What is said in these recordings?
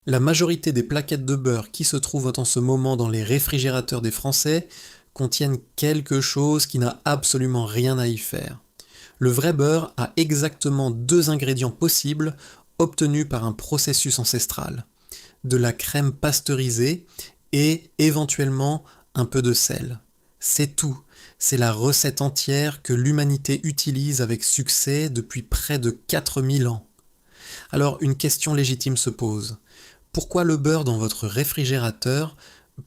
La majorité des plaquettes de beurre qui se trouvent en ce moment dans les réfrigérateurs des Français contiennent quelque chose qui n'a absolument rien à y faire. Le vrai beurre a exactement deux ingrédients possibles obtenus par un processus ancestral: de la crème pasteurisée et éventuellement un peu de sel. C'est tout. C'est la recette entière que l'humanité utilise avec succès depuis près de 4000 ans. Alors une question légitime se pose. Pourquoi le beurre dans votre réfrigérateur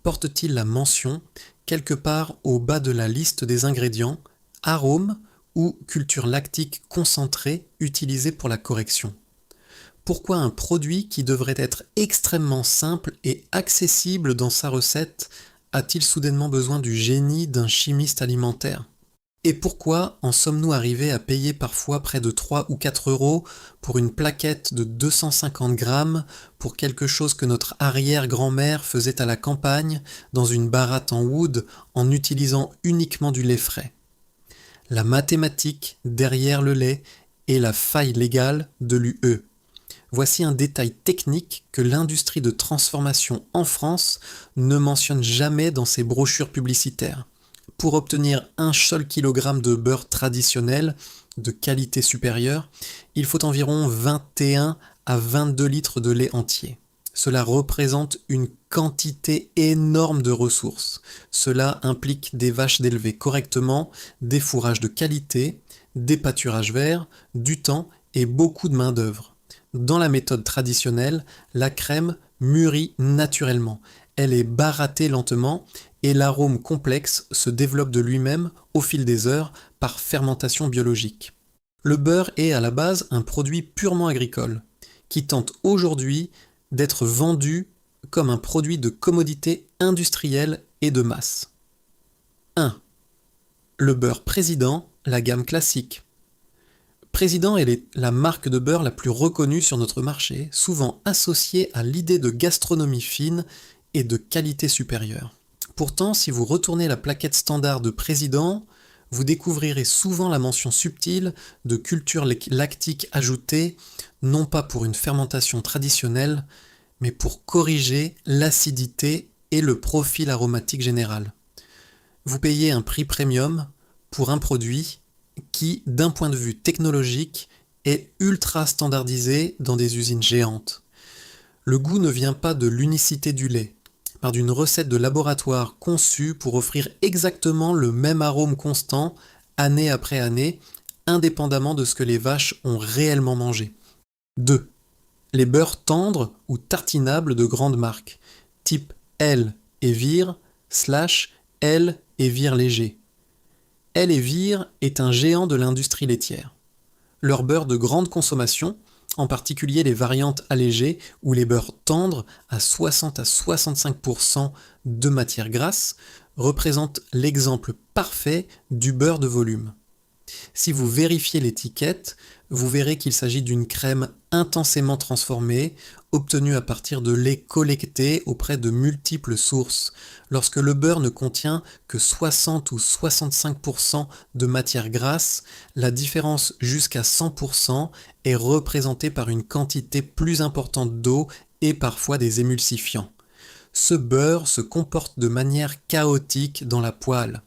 porte-t-il la mention, quelque part au bas de la liste des ingrédients, arôme ou culture lactique concentrée utilisée pour la correction? Pourquoi un produit qui devrait être extrêmement simple et accessible dans sa recette a-t-il soudainement besoin du génie d'un chimiste alimentaire? Et pourquoi en sommes-nous arrivés à payer parfois près de 3 ou 4 euros pour une plaquette de 250 grammes pour quelque chose que notre arrière-grand-mère faisait à la campagne dans une baratte en wood en utilisant uniquement du lait frais? La mathématique derrière le lait et la faille légale de l'UE. Voici un détail technique que l'industrie de transformation en France ne mentionne jamais dans ses brochures publicitaires. Pour obtenir un seul kilogramme de beurre traditionnel de qualité supérieure, il faut environ 21 à 22 litres de lait entier. Cela représente une quantité énorme de ressources. Cela implique des vaches d'élevées correctement, des fourrages de qualité, des pâturages verts, du temps et beaucoup de main-d'œuvre. Dans la méthode traditionnelle, la crème mûrit naturellement. Elle est barattée lentement et l'arôme complexe se développe de lui-même au fil des heures par fermentation biologique. Le beurre est à la base un produit purement agricole, qui tente aujourd'hui d'être vendu comme un produit de commodité industrielle et de masse. 1. Le beurre Président, la gamme classique. Président est la marque de beurre la plus reconnue sur notre marché, souvent associée à l'idée de gastronomie fine et de qualité supérieure. Pourtant, si vous retournez la plaquette standard de Président, vous découvrirez souvent la mention subtile de culture lactique ajoutée, non pas pour une fermentation traditionnelle, mais pour corriger l'acidité et le profil aromatique général. Vous payez un prix premium pour un produit qui, d'un point de vue technologique, est ultra standardisé dans des usines géantes. Le goût ne vient pas de l'unicité du lait, mais d'une recette de laboratoire conçue pour offrir exactement le même arôme constant, année après année, indépendamment de ce que les vaches ont réellement mangé. 2. Les beurres tendres ou tartinables de grandes marques, type L et Vire / L et Vire léger. L et Vire est un géant de l'industrie laitière. Leur beurre de grande consommation, en particulier les variantes allégées ou les beurres tendres à 60 à 65% de matière grasse, représente l'exemple parfait du beurre de volume. Si vous vérifiez l'étiquette, vous verrez qu'il s'agit d'une crème intensément transformée, obtenue à partir de lait collecté auprès de multiples sources, lorsque le beurre ne contient que 60 ou 65% de matière grasse. La différence jusqu'à 100% est représentée par une quantité plus importante d'eau et parfois des émulsifiants. Ce beurre se comporte de manière chaotique dans la poêle.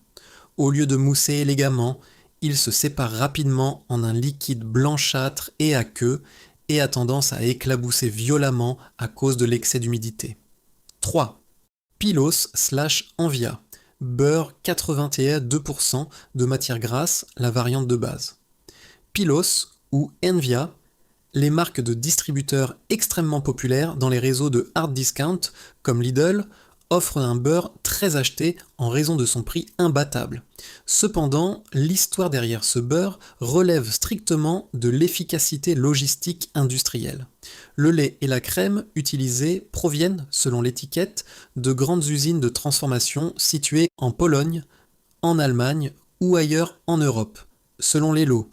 Au lieu de mousser élégamment, il se sépare rapidement en un liquide blanchâtre et aqueux et a tendance à éclabousser violemment à cause de l'excès d'humidité. 3. Pylos / Envia. Beurre 81,2% de matière grasse, la variante de base. Pylos ou Envia, les marques de distributeurs extrêmement populaires dans les réseaux de hard discount comme Lidl, offre un beurre très acheté en raison de son prix imbattable. Cependant, l'histoire derrière ce beurre relève strictement de l'efficacité logistique industrielle. Le lait et la crème utilisés proviennent, selon l'étiquette, de grandes usines de transformation situées en Pologne, en Allemagne ou ailleurs en Europe, selon les lots.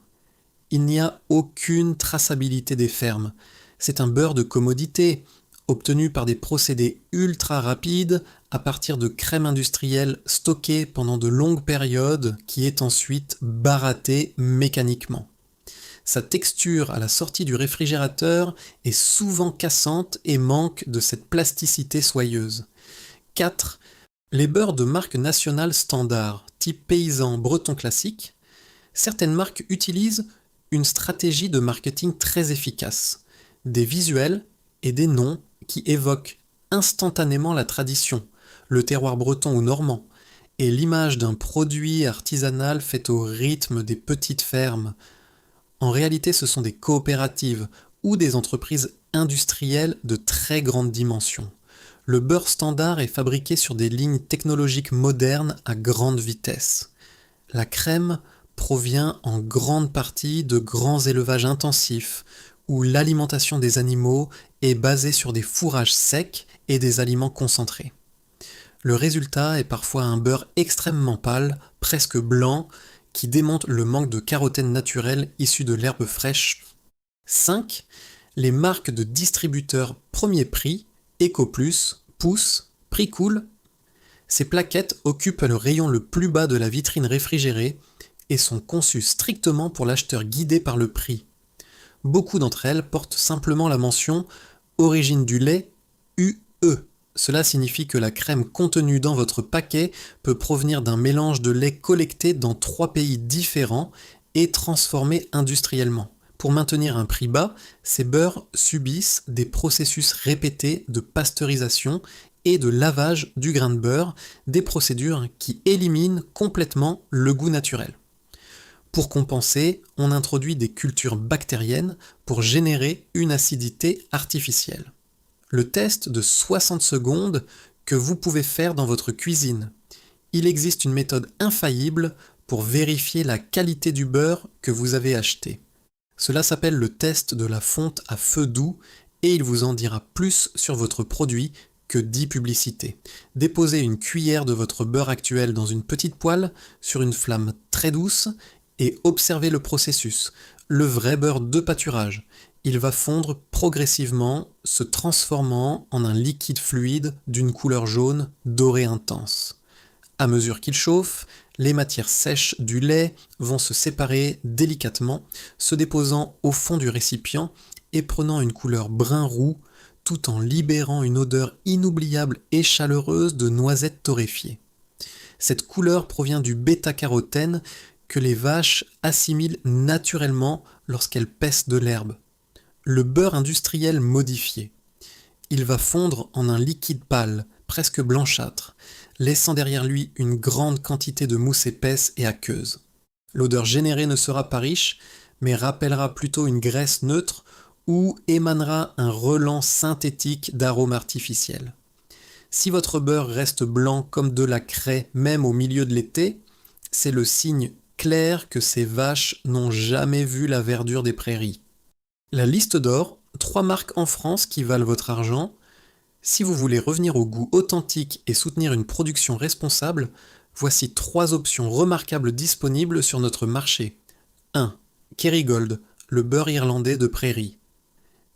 Il n'y a aucune traçabilité des fermes. C'est un beurre de commodité, obtenu par des procédés ultra rapides à partir de crème industrielle stockée pendant de longues périodes qui est ensuite barattée mécaniquement. Sa texture à la sortie du réfrigérateur est souvent cassante et manque de cette plasticité soyeuse. 4. Les beurres de marque nationale standard, type paysan breton classique. Certaines marques utilisent une stratégie de marketing très efficace, des visuels et des noms qui évoquent instantanément la tradition, le terroir breton ou normand, et l'image d'un produit artisanal fait au rythme des petites fermes. En réalité, ce sont des coopératives ou des entreprises industrielles de très grande dimension. Le beurre standard est fabriqué sur des lignes technologiques modernes à grande vitesse. La crème provient en grande partie de grands élevages intensifs où l'alimentation des animaux est basée sur des fourrages secs et des aliments concentrés. Le résultat est parfois un beurre extrêmement pâle, presque blanc, qui démontre le manque de carotène naturel issu de l'herbe fraîche. 5. Les marques de distributeurs premier prix, EcoPlus, Pouce, Prix Cool. Ces plaquettes occupent le rayon le plus bas de la vitrine réfrigérée et sont conçues strictement pour l'acheteur guidé par le prix. Beaucoup d'entre elles portent simplement la mention origine du lait UE. Cela signifie que la crème contenue dans votre paquet peut provenir d'un mélange de lait collecté dans 3 pays différents et transformé industriellement. Pour maintenir un prix bas, ces beurres subissent des processus répétés de pasteurisation et de lavage du grain de beurre, des procédures qui éliminent complètement le goût naturel. Pour compenser, on introduit des cultures bactériennes pour générer une acidité artificielle. Le test de 60 secondes que vous pouvez faire dans votre cuisine. Il existe une méthode infaillible pour vérifier la qualité du beurre que vous avez acheté. Cela s'appelle le test de la fonte à feu doux et il vous en dira plus sur votre produit que 10 publicités. Déposez une cuillère de votre beurre actuel dans une petite poêle sur une flamme très douce et observez le processus, le vrai beurre de pâturage. Il va fondre progressivement, se transformant en un liquide fluide d'une couleur jaune dorée intense. À mesure qu'il chauffe, les matières sèches du lait vont se séparer délicatement, se déposant au fond du récipient et prenant une couleur brun-roux, tout en libérant une odeur inoubliable et chaleureuse de noisettes torréfiées. Cette couleur provient du bêta-carotène que les vaches assimilent naturellement lorsqu'elles paissent de l'herbe. Le beurre industriel modifié. Il va fondre en un liquide pâle, presque blanchâtre, laissant derrière lui une grande quantité de mousse épaisse et aqueuse. L'odeur générée ne sera pas riche, mais rappellera plutôt une graisse neutre ou émanera un relent synthétique d'arômes artificiels. Si votre beurre reste blanc comme de la craie même au milieu de l'été, c'est le signe clair que ces vaches n'ont jamais vu la verdure des prairies. La liste d'or, 3 marques en France qui valent votre argent. Si vous voulez revenir au goût authentique et soutenir une production responsable, voici 3 options remarquables disponibles sur notre marché. 1. Kerrygold, le beurre irlandais de prairie.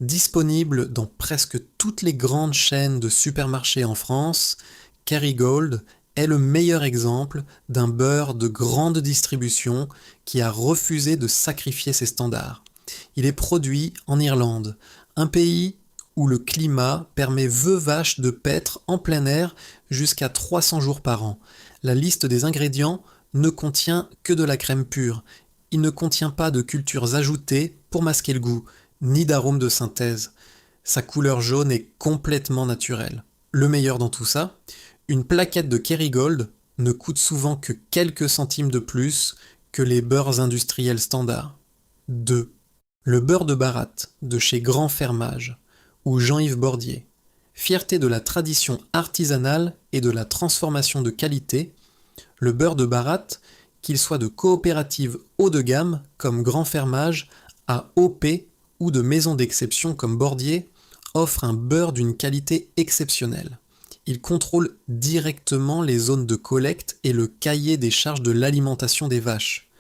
Disponible dans presque toutes les grandes chaînes de supermarchés en France, Kerrygold est le meilleur exemple d'un beurre de grande distribution qui a refusé de sacrifier ses standards. Il est produit en Irlande, un pays où le climat permet veaux vaches de paître en plein air jusqu'à 300 jours par an. La liste des ingrédients ne contient que de la crème pure. Il ne contient pas de cultures ajoutées pour masquer le goût, ni d'arômes de synthèse. Sa couleur jaune est complètement naturelle. Le meilleur dans tout ça, une plaquette de Kerrygold ne coûte souvent que quelques centimes de plus que les beurres industriels standards. 2. Le beurre de Baratte, de chez Grand Fermage, ou Jean-Yves Bordier. Fierté de la tradition artisanale et de la transformation de qualité, le beurre de Baratte, qu'il soit de coopératives haut de gamme comme Grand Fermage à OP ou de maisons d'exception comme Bordier, offre un beurre d'une qualité exceptionnelle. Il contrôle directement les zones de collecte et le cahier des charges de l'alimentation des vaches.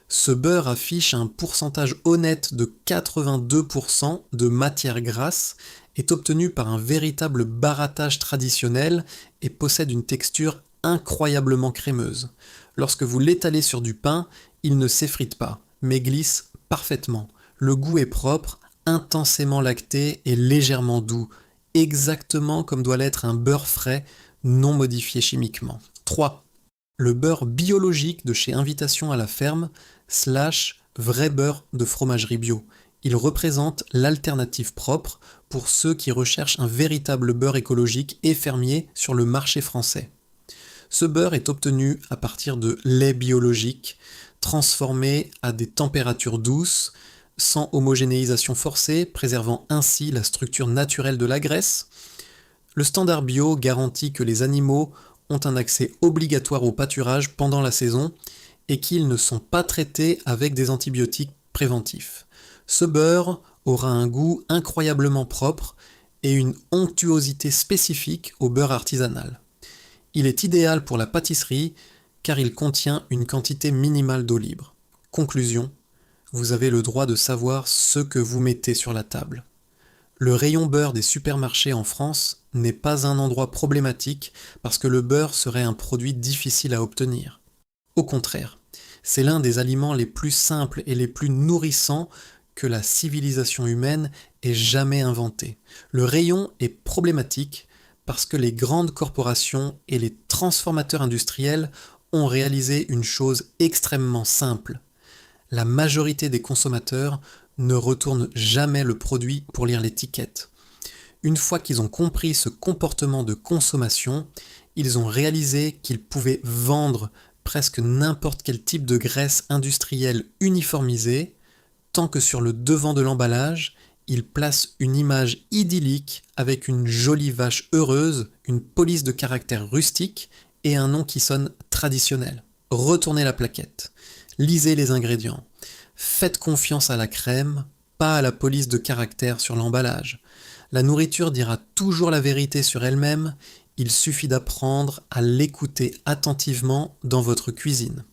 Ce beurre affiche un pourcentage honnête de 82% de matière grasse, est obtenu par un véritable barattage traditionnel et possède une texture incroyablement crémeuse. Lorsque vous l'étalez sur du pain, il ne s'effrite pas, mais glisse parfaitement. Le goût est propre, intensément lacté et légèrement doux, exactement comme doit l'être un beurre frais non modifié chimiquement. 3. Le beurre biologique de chez Invitation à la ferme / vrai beurre de fromagerie bio. Il représente l'alternative propre pour ceux qui recherchent un véritable beurre écologique et fermier sur le marché français. Ce beurre est obtenu à partir de lait biologique, transformé à des températures douces, sans homogénéisation forcée, préservant ainsi la structure naturelle de la graisse. Le standard bio garantit que les animaux ont un accès obligatoire au pâturage pendant la saison et qu'ils ne sont pas traités avec des antibiotiques préventifs. Ce beurre aura un goût incroyablement propre et une onctuosité spécifique au beurre artisanal. Il est idéal pour la pâtisserie car il contient une quantité minimale d'eau libre. Conclusion, vous avez le droit de savoir ce que vous mettez sur la table. Le rayon beurre des supermarchés en France n'est pas un endroit problématique parce que le beurre serait un produit difficile à obtenir. Au contraire, c'est l'un des aliments les plus simples et les plus nourrissants que la civilisation humaine ait jamais inventé. Le rayon est problématique parce que les grandes corporations et les transformateurs industriels ont réalisé une chose extrêmement simple. La majorité des consommateurs ne retournent jamais le produit pour lire l'étiquette. Une fois qu'ils ont compris ce comportement de consommation, ils ont réalisé qu'ils pouvaient vendre presque n'importe quel type de graisse industrielle uniformisée, tant que sur le devant de l'emballage, ils placent une image idyllique avec une jolie vache heureuse, une police de caractère rustique et un nom qui sonne traditionnel. Retournez la plaquette, lisez les ingrédients, faites confiance à la crème, pas à la police de caractère sur l'emballage. La nourriture dira toujours la vérité sur elle-même, il suffit d'apprendre à l'écouter attentivement dans votre cuisine.